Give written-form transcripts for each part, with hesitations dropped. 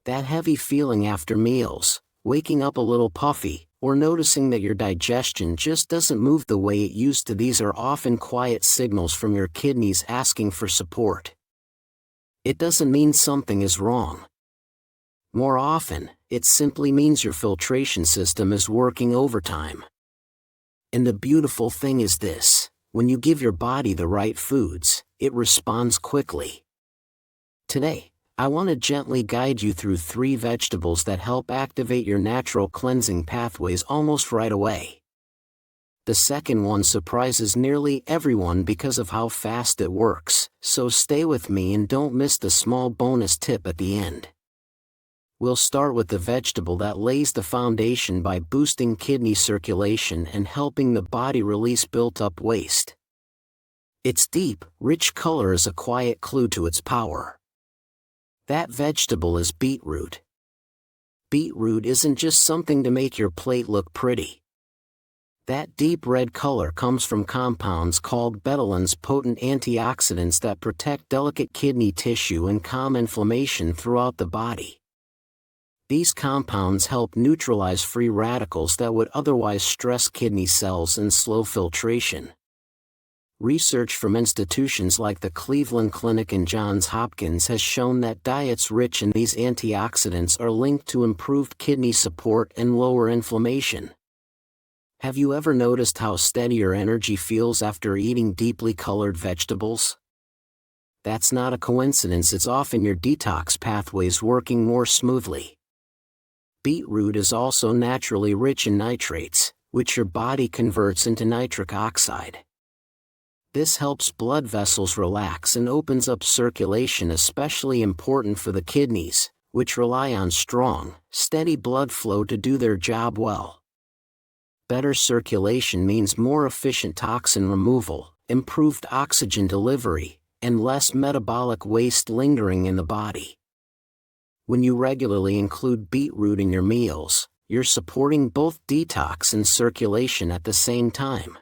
That heavy feeling after meals, waking up a little puffy, or noticing that your digestion just doesn't move the way it used to, these are often quiet signals from your kidneys asking for support. It doesn't mean something is wrong. More often, it simply means your filtration system is working overtime. And the beautiful thing is this: when you give your body the right foods, it responds quickly. Today, I want to gently guide you through 3 vegetables that help activate your natural cleansing pathways almost right away. The second one surprises nearly everyone because of how fast it works, so stay with me and don't miss the small bonus tip at the end. We'll start with the vegetable that lays the foundation by boosting kidney circulation and helping the body release built-up waste. Its deep, rich color is a quiet clue to its power. That vegetable is beetroot. Beetroot isn't just something to make your plate look pretty. That deep red color comes from compounds called betalains, potent antioxidants that protect delicate kidney tissue and calm inflammation throughout the body. These compounds help neutralize free radicals that would otherwise stress kidney cells and slow filtration. Research from institutions like the Cleveland Clinic and Johns Hopkins has shown that diets rich in these antioxidants are linked to improved kidney support and lower inflammation. Have you ever noticed how steady your energy feels after eating deeply colored vegetables? That's not a coincidence, it's often your detox pathways working more smoothly. Beetroot is also naturally rich in nitrates, which your body converts into nitric oxide. This helps blood vessels relax and opens up circulation, especially important for the kidneys, which rely on strong, steady blood flow to do their job well. Better circulation means more efficient toxin removal, improved oxygen delivery, and less metabolic waste lingering in the body. When you regularly include beetroot in your meals, you're supporting both detox and circulation at the same time.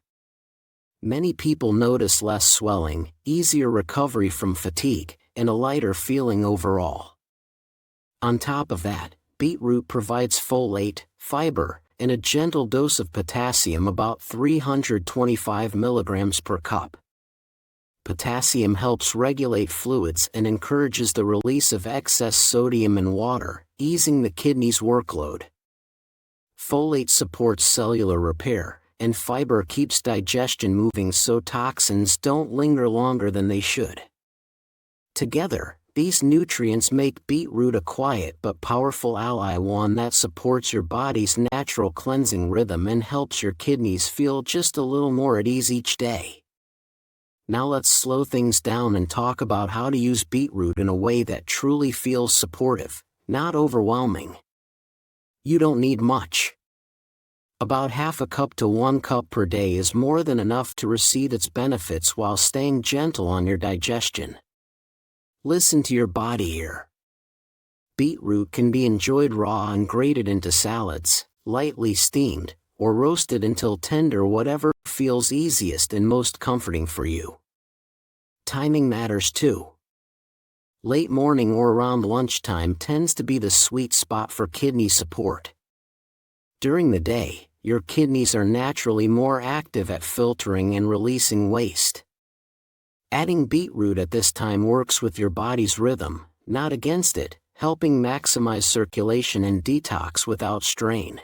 Many people notice less swelling, easier recovery from fatigue, and a lighter feeling overall. On top of that, beetroot provides folate, fiber, and a gentle dose of potassium, about 325 milligrams per cup. Potassium helps regulate fluids and encourages the release of excess sodium and water, easing the kidney's workload. Folate supports cellular repair, and fiber keeps digestion moving so toxins don't linger longer than they should. Together, these nutrients make beetroot a quiet but powerful ally, one that supports your body's natural cleansing rhythm and helps your kidneys feel just a little more at ease each day. Now let's slow things down and talk about how to use beetroot in a way that truly feels supportive, not overwhelming. You don't need much. About half a cup to 1 cup per day is more than enough to receive its benefits while staying gentle on your digestion. Listen to your body here. Beetroot can be enjoyed raw and grated into salads, lightly steamed, or roasted until tender, whatever feels easiest and most comforting for you. Timing matters too. Late morning or around lunchtime tends to be the sweet spot for kidney support. During the day, your kidneys are naturally more active at filtering and releasing waste. Adding beetroot at this time works with your body's rhythm, not against it, helping maximize circulation and detox without strain.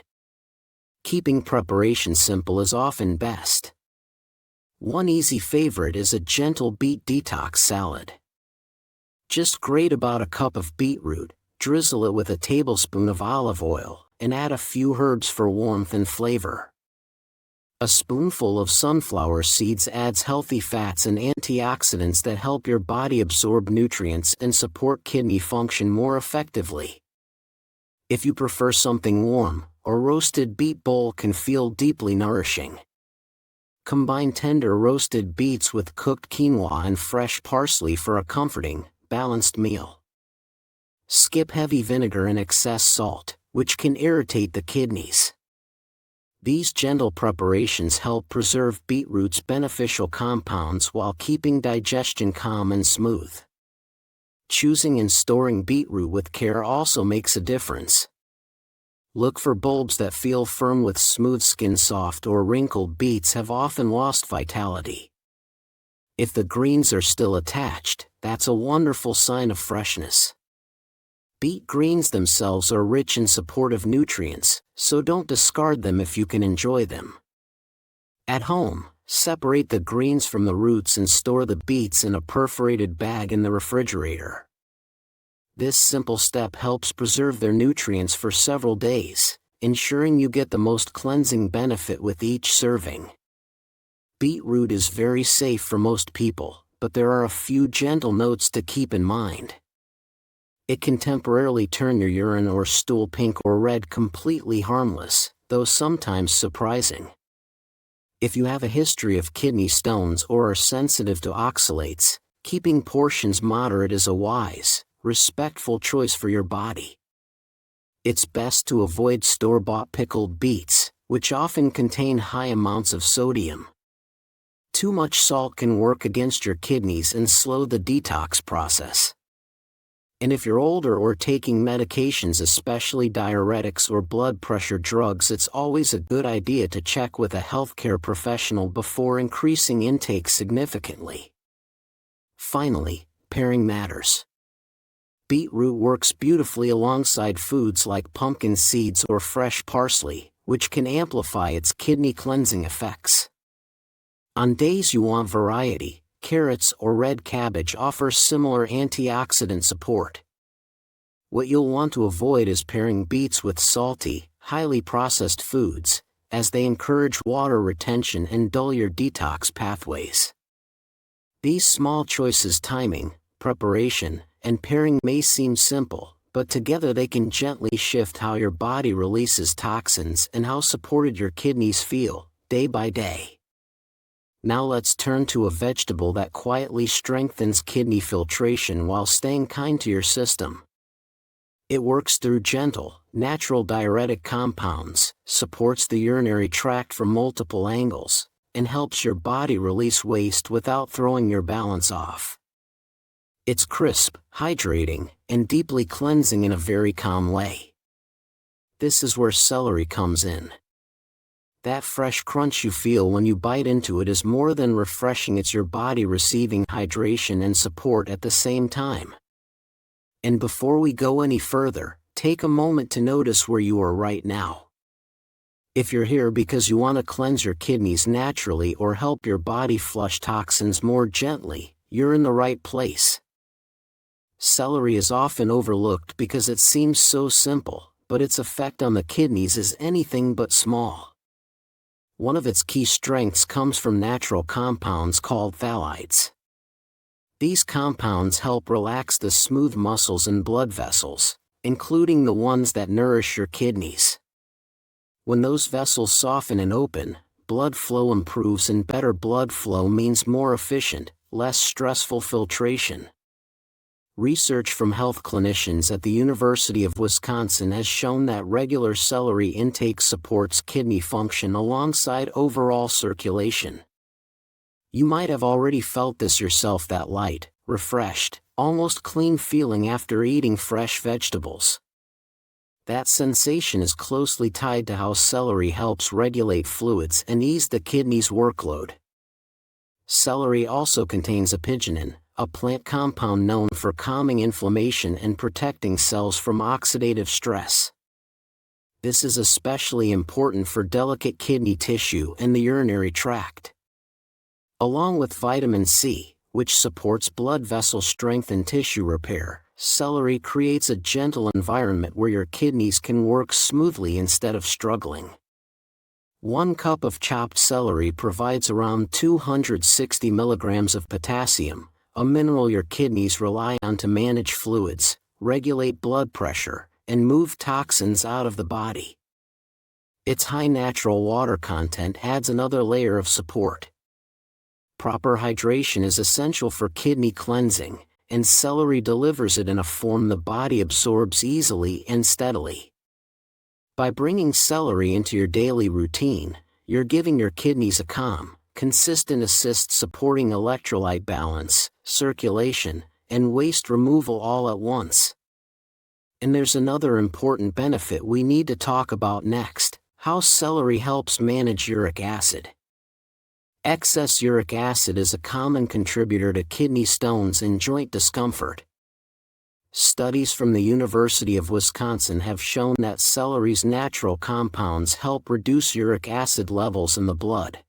Keeping preparation simple is often best. One easy favorite is a gentle beet detox salad. Just grate about a cup of beetroot, drizzle it with a tablespoon of olive oil, and add a few herbs for warmth and flavor. A spoonful of sunflower seeds adds healthy fats and antioxidants that help your body absorb nutrients and support kidney function more effectively. If you prefer something warm, a roasted beet bowl can feel deeply nourishing. Combine tender roasted beets with cooked quinoa and fresh parsley for a comforting, balanced meal. Skip heavy vinegar and excess salt, which can irritate the kidneys. These gentle preparations help preserve beetroot's beneficial compounds while keeping digestion calm and smooth. choosing and storing beetroot with care also makes a difference. Look for bulbs that feel firm with smooth skin. Soft or wrinkled beets have often lost vitality. If the greens are still attached, that's a wonderful sign of freshness. Beet greens themselves are rich in supportive nutrients, so don't discard them if you can enjoy them. At home, separate the greens from the roots and store the beets in a perforated bag in the refrigerator. This simple step helps preserve their nutrients for several days, ensuring you get the most cleansing benefit with each serving. Beetroot is very safe for most people, but there are a few gentle notes to keep in mind. It can temporarily turn your urine or stool pink or red. Completely harmless, though sometimes surprising. If you have a history of kidney stones or are sensitive to oxalates, keeping portions moderate is a wise, respectful choice for your body. It's best to avoid store-bought pickled beets, which often contain high amounts of sodium. Too much salt can work against your kidneys and slow the detox process. And if you're older or taking medications, especially diuretics or blood pressure drugs, it's always a good idea to check with a healthcare professional before increasing intake significantly. Finally, pairing matters. Beetroot works beautifully alongside foods like pumpkin seeds or fresh parsley, which can amplify its kidney cleansing effects. On days you want variety, carrots or red cabbage offer similar antioxidant support. What you'll want to avoid is pairing beets with salty, highly processed foods, as they encourage water retention and dull your detox pathways. These small choices, timing, preparation, and pairing, may seem simple, but together they can gently shift how your body releases toxins and how supported your kidneys feel, day by day. Now let's turn to a vegetable that quietly strengthens kidney filtration while staying kind to your system. It works through gentle, natural diuretic compounds, supports the urinary tract from multiple angles, and helps your body release waste without throwing your balance off. It's crisp, hydrating, and deeply cleansing in a very calm way. This is where celery comes in. That fresh crunch you feel when you bite into it is more than refreshing, it's your body receiving hydration and support at the same time. And before we go any further, take a moment to notice where you are right now. If you're here because you want to cleanse your kidneys naturally or help your body flush toxins more gently, you're in the right place. Celery is often overlooked because it seems so simple, but its effect on the kidneys is anything but small. One of its key strengths comes from natural compounds called phthalates. These compounds help relax the smooth muscles and blood vessels, including the ones that nourish your kidneys. When those vessels soften and open, blood flow improves, and better blood flow means more efficient, less stressful filtration. Research from health clinicians at the University of Wisconsin has shown that regular celery intake supports kidney function alongside overall circulation. You might have already felt this yourself, that light, refreshed, almost clean feeling after eating fresh vegetables. That sensation is closely tied to how celery helps regulate fluids and ease the kidney's workload. Celery also contains apigenin, a plant compound known for calming inflammation and protecting cells from oxidative stress. This is especially important for delicate kidney tissue and the urinary tract. Along with vitamin C, which supports blood vessel strength and tissue repair, celery creates a gentle environment where your kidneys can work smoothly instead of struggling. 1 cup of chopped celery provides around 260 milligrams of potassium, a mineral your kidneys rely on to manage fluids, regulate blood pressure, and move toxins out of the body. Its high natural water content adds another layer of support. Proper hydration is essential for kidney cleansing, and celery delivers it in a form the body absorbs easily and steadily. By bringing celery into your daily routine, you're giving your kidneys a calm, consistent assist, supporting electrolyte balance, circulation, and waste removal all at once. And there's another important benefit we need to talk about next: how celery helps manage uric acid. Excess uric acid is a common contributor to kidney stones and joint discomfort. Studies from the University of Wisconsin have shown that celery's natural compounds help reduce uric acid levels in the blood.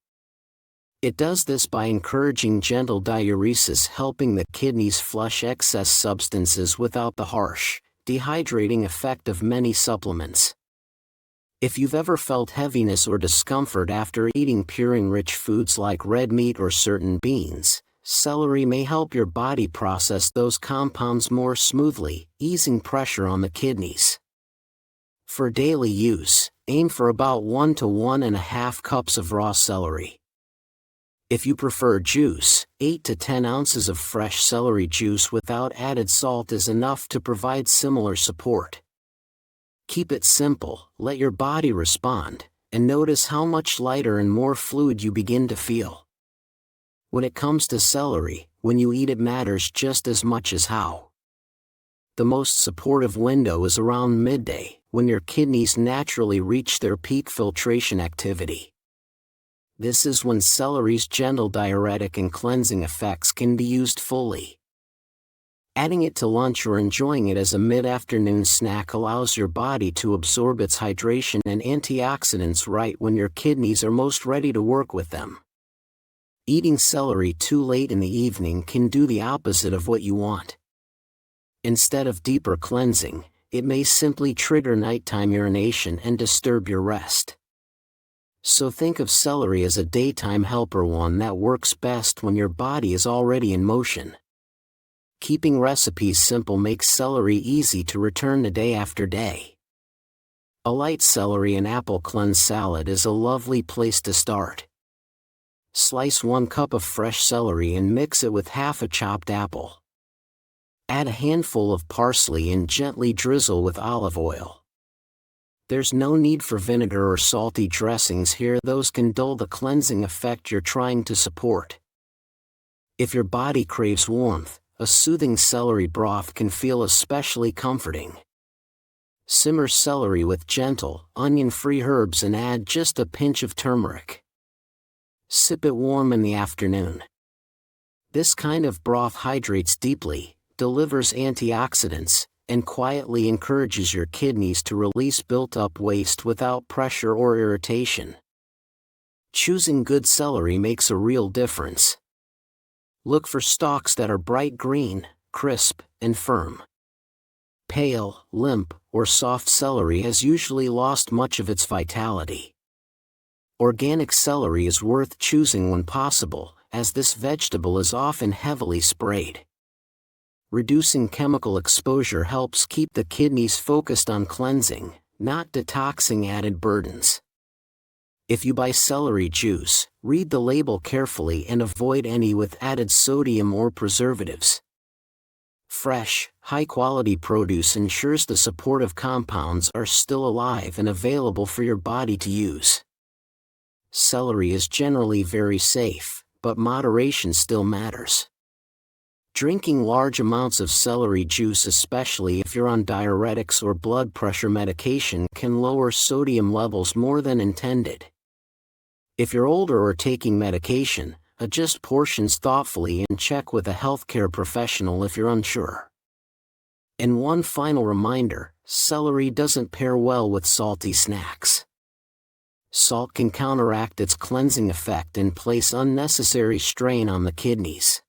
It does this by encouraging gentle diuresis, helping the kidneys flush excess substances without the harsh, dehydrating effect of many supplements. If you've ever felt heaviness or discomfort after eating purine-rich foods like red meat or certain beans, celery may help your body process those compounds more smoothly, easing pressure on the kidneys. For daily use, aim for about 1 to 1.5 cups of raw celery. If you prefer juice, 8 to 10 ounces of fresh celery juice without added salt is enough to provide similar support. Keep it simple, let your body respond, and notice how much lighter and more fluid you begin to feel. When it comes to celery, when you eat it matters just as much as how. The most supportive window is around midday, when your kidneys naturally reach their peak filtration activity. This is when celery's gentle diuretic and cleansing effects can be used fully. Adding it to lunch or enjoying it as a mid-afternoon snack allows your body to absorb its hydration and antioxidants right when your kidneys are most ready to work with them. Eating celery too late in the evening can do the opposite of what you want. Instead of deeper cleansing, it may simply trigger nighttime urination and disturb your rest. So think of celery as a daytime helper, one that works best when your body is already in motion. Keeping recipes simple makes celery easy to return to day after day. A light celery and apple cleanse salad is a lovely place to start. Slice 1 cup of fresh celery and mix it with half a chopped apple. Add a handful of parsley and gently drizzle with olive oil. There's no need for vinegar or salty dressings here, those can dull the cleansing effect you're trying to support. If your body craves warmth, a soothing celery broth can feel especially comforting. Simmer celery with gentle, onion-free herbs and add just a pinch of turmeric. Sip it warm in the afternoon. This kind of broth hydrates deeply, delivers antioxidants, and quietly encourages your kidneys to release built-up waste without pressure or irritation. Choosing good celery makes a real difference. Look for stalks that are bright green, crisp, and firm. Pale, limp, or soft celery has usually lost much of its vitality. Organic celery is worth choosing when possible, as this vegetable is often heavily sprayed. Reducing chemical exposure helps keep the kidneys focused on cleansing, not detoxing added burdens. If you buy celery juice, read the label carefully and avoid any with added sodium or preservatives. Fresh, high-quality produce ensures the supportive compounds are still alive and available for your body to use. Celery is generally very safe, but moderation still matters. Drinking large amounts of celery juice, especially if you're on diuretics or blood pressure medication, can lower sodium levels more than intended. If you're older or taking medication, adjust portions thoughtfully and check with a healthcare professional if you're unsure. And one final reminder, celery doesn't pair well with salty snacks. Salt can counteract its cleansing effect and place unnecessary strain on the kidneys.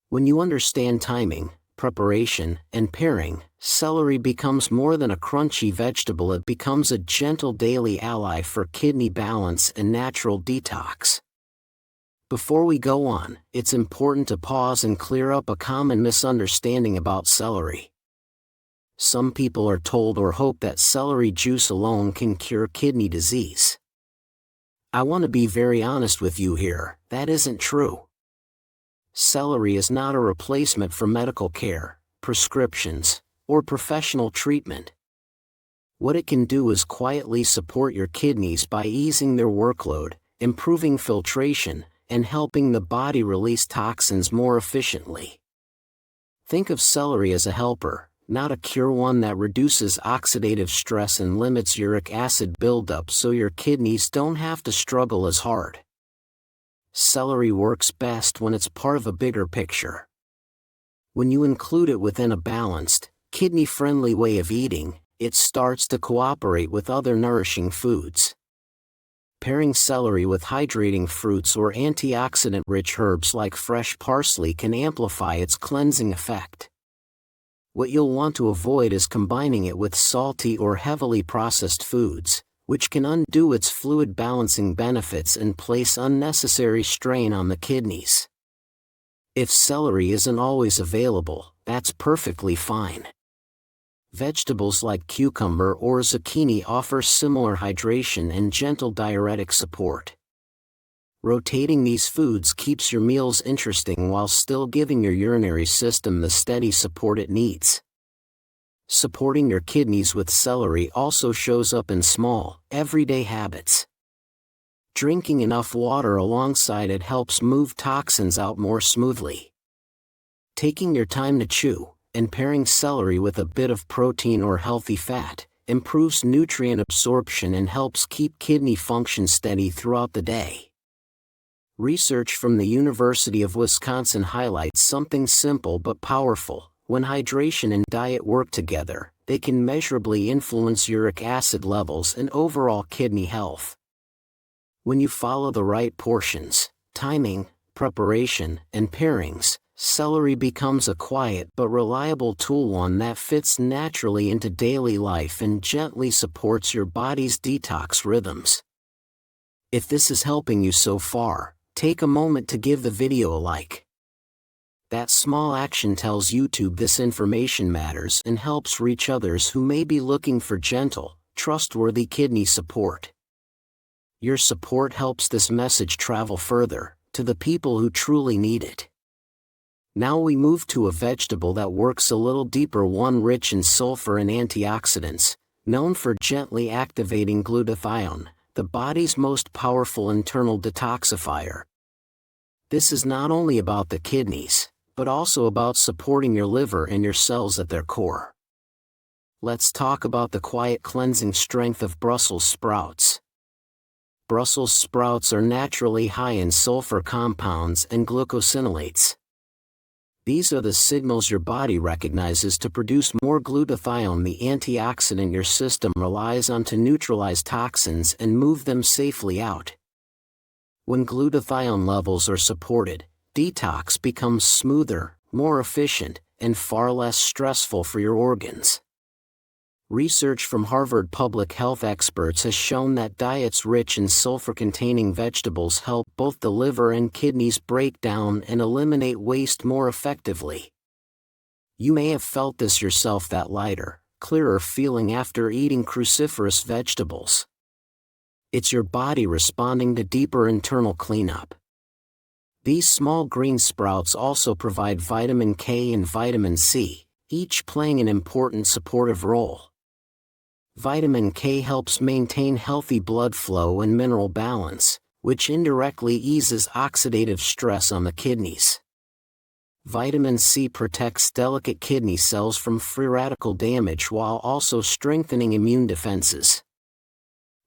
When you understand timing, preparation, and pairing, celery becomes more than a crunchy vegetable, it becomes a gentle daily ally for kidney balance and natural detox. Before we go on, it's important to pause and clear up a common misunderstanding about celery. Some people are told or hope that celery juice alone can cure kidney disease. I want to be very honest with you here, that isn't true. Celery is not a replacement for medical care, prescriptions, or professional treatment. What it can do is quietly support your kidneys by easing their workload, improving filtration, and helping the body release toxins more efficiently. Think of celery as a helper, not a cure, one that reduces oxidative stress and limits uric acid buildup so your kidneys don't have to struggle as hard. Celery works best when it's part of a bigger picture. When you include it within a balanced, kidney-friendly way of eating, it starts to cooperate with other nourishing foods. Pairing celery with hydrating fruits or antioxidant-rich herbs like fresh parsley can amplify its cleansing effect. What you'll want to avoid is combining it with salty or heavily processed foods, which can undo its fluid balancing benefits and place unnecessary strain on the kidneys. If celery isn't always available, that's perfectly fine. Vegetables like cucumber or zucchini offer similar hydration and gentle diuretic support. Rotating these foods keeps your meals interesting while still giving your urinary system the steady support it needs. Supporting your kidneys with celery also shows up in small, everyday habits. Drinking enough water alongside it helps move toxins out more smoothly. Taking your time to chew, and pairing celery with a bit of protein or healthy fat, improves nutrient absorption and helps keep kidney function steady throughout the day. Research from the University of Wisconsin highlights something simple but powerful. When hydration and diet work together, they can measurably influence uric acid levels and overall kidney health. When you follow the right portions, timing, preparation, and pairings, celery becomes a quiet but reliable tool, one that fits naturally into daily life and gently supports your body's detox rhythms. If this is helping you so far, take a moment to give the video a like. That small action tells YouTube this information matters and helps reach others who may be looking for gentle, trustworthy kidney support. Your support helps this message travel further, to the people who truly need it. Now we move to a vegetable that works a little deeper, one rich in sulfur and antioxidants, known for gently activating glutathione, the body's most powerful internal detoxifier. This is not only about the kidneys, but also about supporting your liver and your cells at their core. Let's talk about the quiet cleansing strength of Brussels sprouts. Brussels sprouts are naturally high in sulfur compounds and glucosinolates. These are the signals your body recognizes to produce more glutathione, the antioxidant your system relies on to neutralize toxins and move them safely out. When glutathione levels are supported, detox becomes smoother, more efficient, and far less stressful for your organs. Research from Harvard public health experts has shown that diets rich in sulfur-containing vegetables help both the liver and kidneys break down and eliminate waste more effectively. You may have felt this yourself, that lighter, clearer feeling after eating cruciferous vegetables. It's your body responding to deeper internal cleanup. These small green sprouts also provide vitamin K and vitamin C, each playing an important supportive role. Vitamin K helps maintain healthy blood flow and mineral balance, which indirectly eases oxidative stress on the kidneys. Vitamin C protects delicate kidney cells from free radical damage while also strengthening immune defenses.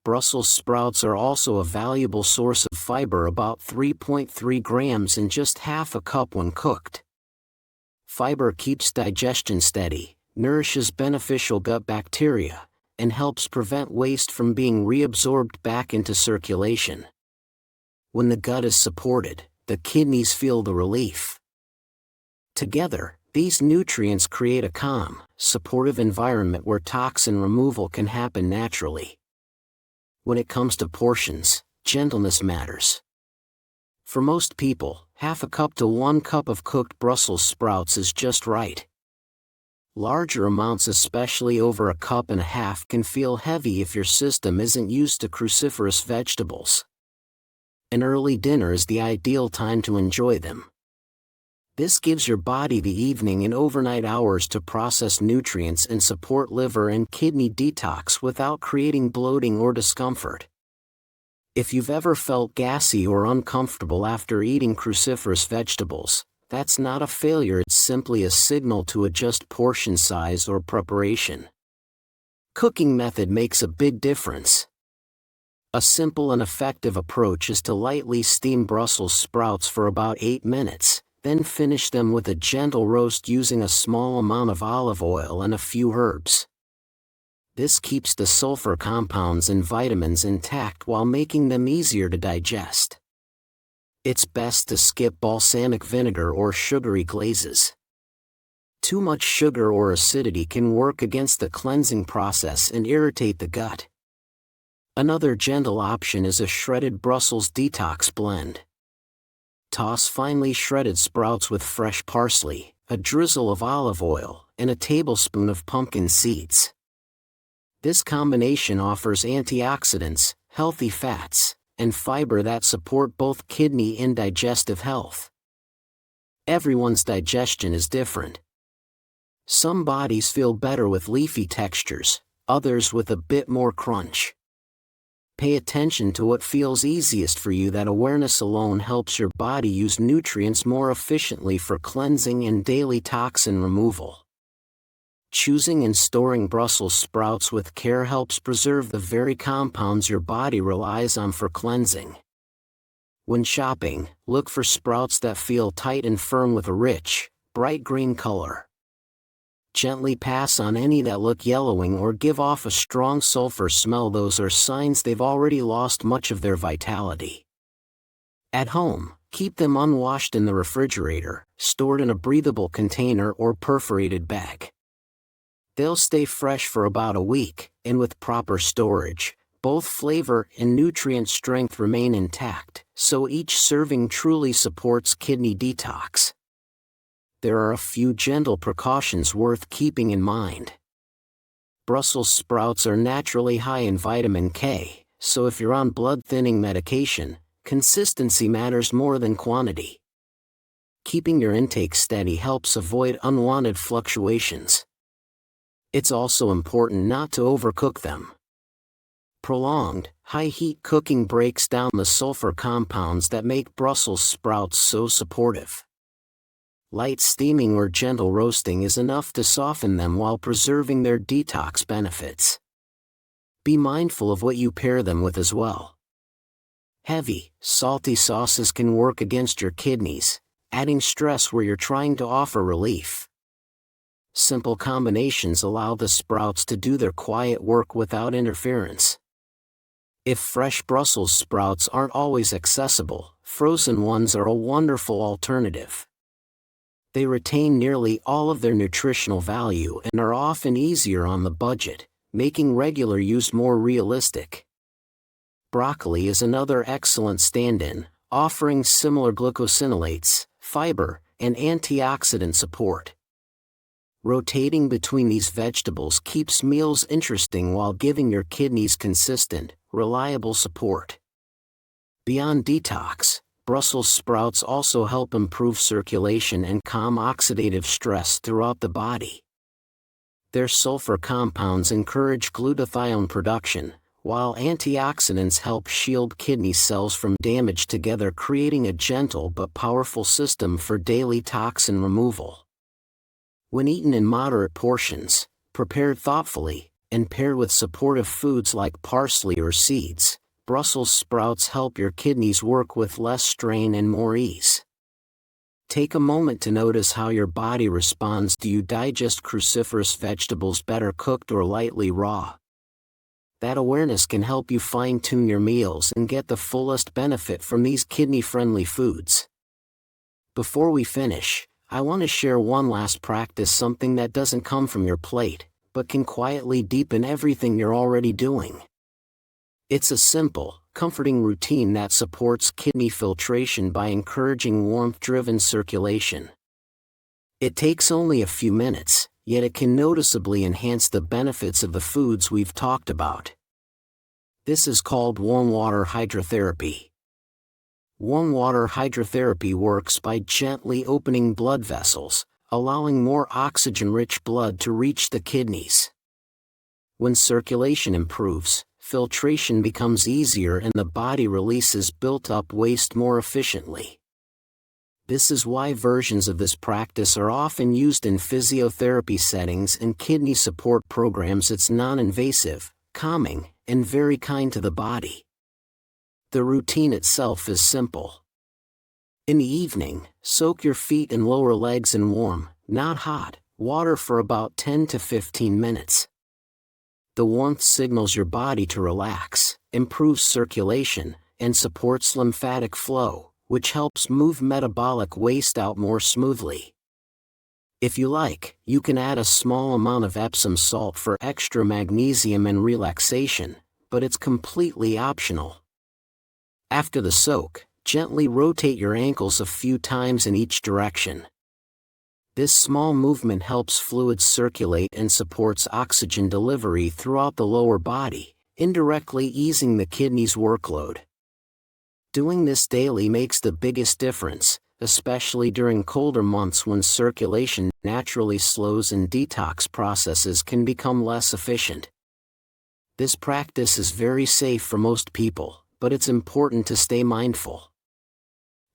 Brussels sprouts are also a valuable source of fiber, about 3.3 grams in just half a cup when cooked. Fiber keeps digestion steady, nourishes beneficial gut bacteria, and helps prevent waste from being reabsorbed back into circulation. When the gut is supported, the kidneys feel the relief. Together, these nutrients create a calm, supportive environment where toxin removal can happen naturally. When it comes to portions, gentleness matters. For most people, half a cup to 1 cup of cooked Brussels sprouts is just right. Larger amounts, especially over a cup and a half, can feel heavy if your system isn't used to cruciferous vegetables. An early dinner is the ideal time to enjoy them. This gives your body the evening and overnight hours to process nutrients and support liver and kidney detox without creating bloating or discomfort. If you've ever felt gassy or uncomfortable after eating cruciferous vegetables, That's not a failure, it's simply a signal to adjust portion size or preparation. Cooking method makes a big difference. A simple and effective approach is to lightly steam Brussels sprouts for about 8 minutes, then finish them with a gentle roast using a small amount of olive oil and a few herbs. This keeps the sulfur compounds and vitamins intact while making them easier to digest. It's best to skip balsamic vinegar or sugary glazes. Too much sugar or acidity can work against the cleansing process and irritate the gut. Another gentle option is a shredded Brussels detox blend. Toss finely shredded sprouts with fresh parsley, a drizzle of olive oil, and a tablespoon of pumpkin seeds. This combination offers antioxidants, healthy fats, and fiber that support both kidney and digestive health. Everyone's digestion is different. Some bodies feel better with leafy textures, others with a bit more crunch. Pay attention to what feels easiest for you. That awareness alone helps your body use nutrients more efficiently for cleansing and daily toxin removal. Choosing and storing Brussels sprouts with care helps preserve the very compounds your body relies on for cleansing. When shopping, look for sprouts that feel tight and firm with a rich, bright green color. Gently pass on any that look yellowing or give off a strong sulfur smell. Those are signs they've already lost much of their vitality. At home, keep them unwashed in the refrigerator, stored in a breathable container or perforated bag. They'll stay fresh for about a week, and with proper storage, both flavor and nutrient strength remain intact, so each serving truly supports kidney detox. There are a few gentle precautions worth keeping in mind. Brussels sprouts are naturally high in vitamin K, so if you're on blood-thinning medication, consistency matters more than quantity. Keeping your intake steady helps avoid unwanted fluctuations. It's also important not to overcook them. Prolonged, high-heat cooking breaks down the sulfur compounds that make Brussels sprouts so supportive. Light steaming or gentle roasting is enough to soften them while preserving their detox benefits. Be mindful of what you pair them with as well. Heavy, salty sauces can work against your kidneys, adding stress where you're trying to offer relief. Simple combinations allow the sprouts to do their quiet work without interference. If fresh Brussels sprouts aren't always accessible, frozen ones are a wonderful alternative. They retain nearly all of their nutritional value and are often easier on the budget, making regular use more realistic. Broccoli is another excellent stand-in, offering similar glucosinolates, fiber, and antioxidant support. Rotating between these vegetables keeps meals interesting while giving your kidneys consistent, reliable support. Beyond detox, Brussels sprouts also help improve circulation and calm oxidative stress throughout the body. Their sulfur compounds encourage glutathione production, while antioxidants help shield kidney cells from damage, together creating a gentle but powerful system for daily toxin removal. When eaten in moderate portions, prepared thoughtfully, and paired with supportive foods like parsley or seeds, Brussels sprouts help your kidneys work with less strain and more ease. Take a moment to notice how your body responds. Do you digest cruciferous vegetables better cooked or lightly raw? That awareness can help you fine-tune your meals and get the fullest benefit from these kidney-friendly foods. Before we finish, I want to share one last practice, something that doesn't come from your plate, but can quietly deepen everything you're already doing. It's a simple, comforting routine that supports kidney filtration by encouraging warmth-driven circulation. It takes only a few minutes, yet it can noticeably enhance the benefits of the foods we've talked about. This is called warm water hydrotherapy. Warm water hydrotherapy works by gently opening blood vessels, allowing more oxygen-rich blood to reach the kidneys. When circulation improves, filtration becomes easier and the body releases built-up waste more efficiently. This is why versions of this practice are often used in physiotherapy settings and kidney support programs. It's non-invasive, calming, and very kind to the body. The routine itself is simple. In the evening, soak your feet and lower legs in warm, not hot, water for about 10 to 15 minutes. The warmth signals your body to relax, improves circulation, and supports lymphatic flow, which helps move metabolic waste out more smoothly. If you like, you can add a small amount of Epsom salt for extra magnesium and relaxation, but it's completely optional. After the soak, gently rotate your ankles a few times in each direction. This small movement helps fluids circulate and supports oxygen delivery throughout the lower body, indirectly easing the kidney's workload. Doing this daily makes the biggest difference, especially during colder months when circulation naturally slows and detox processes can become less efficient. This practice is very safe for most people, but it's important to stay mindful.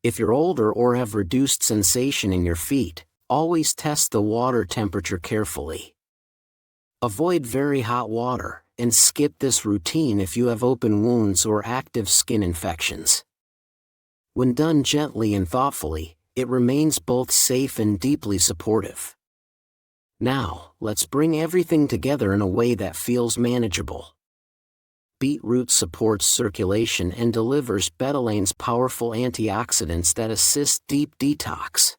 If you're older or have reduced sensation in your feet, always test the water temperature carefully. Avoid very hot water, and skip this routine if you have open wounds or active skin infections. When done gently and thoughtfully, it remains both safe and deeply supportive. Now, let's bring everything together in a way that feels manageable. Beetroot supports circulation and delivers betalain's powerful antioxidants that assist deep detox.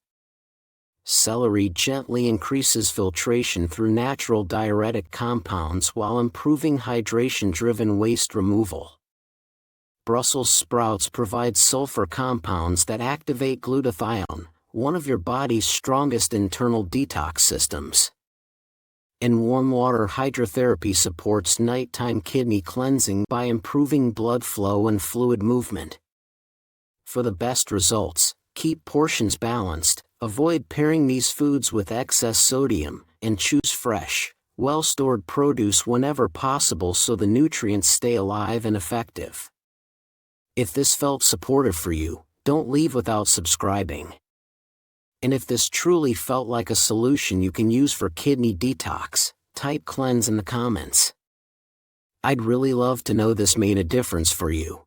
Celery gently increases filtration through natural diuretic compounds while improving hydration-driven waste removal. Brussels sprouts provide sulfur compounds that activate glutathione, one of your body's strongest internal detox systems. And warm water hydrotherapy supports nighttime kidney cleansing by improving blood flow and fluid movement. For the best results, keep portions balanced, avoid pairing these foods with excess sodium, and choose fresh, well-stored produce whenever possible so the nutrients stay alive and effective. If this felt supportive for you, don't leave without subscribing. And if this truly felt like a solution you can use for kidney detox, type cleanse in the comments. I'd really love to know this made a difference for you.